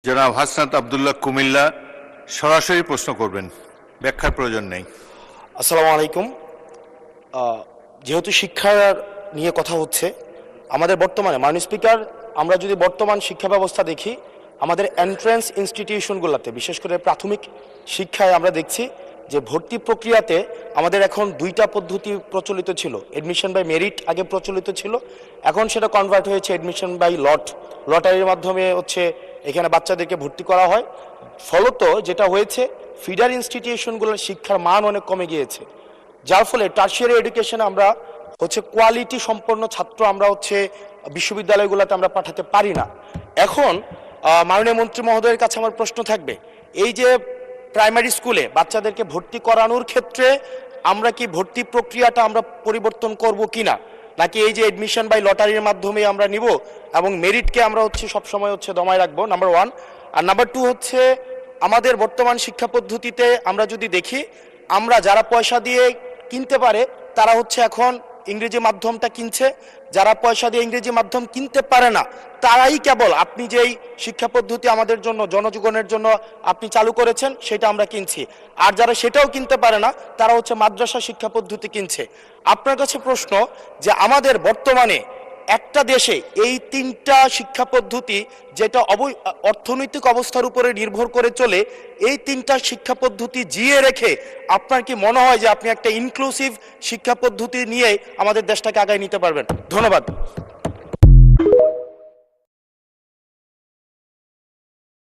জনাব হাসনাত আব্দুল্লাহ কুমিল্লা সরাসরি প্রশ্ন করবেন, ব্যাখ্যার প্রয়োজন নেই। আসসালামু আলাইকুম। যেহেতু শিক্ষার নিয়ে কথা হচ্ছে, আমাদের বর্তমানে মাননীয় স্পিকার, আমরা যদি বর্তমান শিক্ষা ব্যবস্থা দেখি, আমাদের এন্ট্রান্স ইনস্টিটিউশনগুলোতে বিশেষ করে প্রাথমিক শিক্ষায় আমরা দেখছি যে ভর্তি প্রক্রিয়াতে আমাদের এখন দুইটা পদ্ধতি প্রচলিত ছিল। এডমিশন বাই মেরিট আগে প্রচলিত ছিল, এখন সেটা কনভার্ট হয়েছে এডমিশন বাই লটারির মাধ্যমে হচ্ছে এখানে বাচ্চাদেরকে ভর্তি করা হয়। ফলত যেটা হয়েছে, ফিডার ইনস্টিটিউশনগুলোর শিক্ষার মান অনেক কমে গিয়েছে, যার ফলে টার্সিয়ারি এডুকেশনে আমরা হচ্ছে কোয়ালিটি সম্পন্ন ছাত্র আমরা হচ্ছে বিশ্ববিদ্যালয়গুলোতে আমরা পাঠাতে পারি না। এখন মাননীয় মন্ত্রী মহোদয়ের কাছে আমার প্রশ্ন থাকবে, এই যে প্রাইমারি স্কুলে বাচ্চাদেরকে ভর্তি করানোর ক্ষেত্রে আমরা কি ভর্তি প্রক্রিয়াটা আমরা পরিবর্তন করব কিনা, নাকি এই যে এডমিশন বাই লটারির মাধ্যমে আমরা নিব এবং মেরিটকে আমরা হচ্ছে সবসময় হচ্ছে দমায় রাখবো, নাম্বার ওয়ান। আর নাম্বার টু হচ্ছে, আমাদের বর্তমান শিক্ষা পদ্ধতিতে আমরা যদি দেখি, আমরা যারা পয়সা দিয়ে কিনতে পারে তারা হচ্ছে এখন ইংরেজি মাধ্যমটা কিনছে, যারা পয়সা দিয়ে ইংরেজি মাধ্যম কিনতে পারে না তারাই কেবল আপনি যেই শিক্ষা পদ্ধতি আমাদের জন্য জনজীবনের জন্য আপনি চালু করেছেন সেটা আমরা কিনছি, আর যারা সেটাও কিনতে পারে না তারা হচ্ছে মাদ্রাসা শিক্ষা পদ্ধতি কিনছে। আপনার কাছে প্রশ্ন যে আমাদের বর্তমানে একটা দেশে এই তিনটা শিক্ষা পদ্ধতি যেটা অর্থনৈতিক অবস্থার উপরে নির্ভর করে চলে, এই তিনটা শিক্ষা পদ্ধতি জিয়ে রেখে আপনার কি মনে হয় যে আপনি একটা ইনক্লুসিভ শিক্ষা পদ্ধতি নিয়ে আমাদের দেশটাকে আগায় নিতে পারবেন? ধন্যবাদ।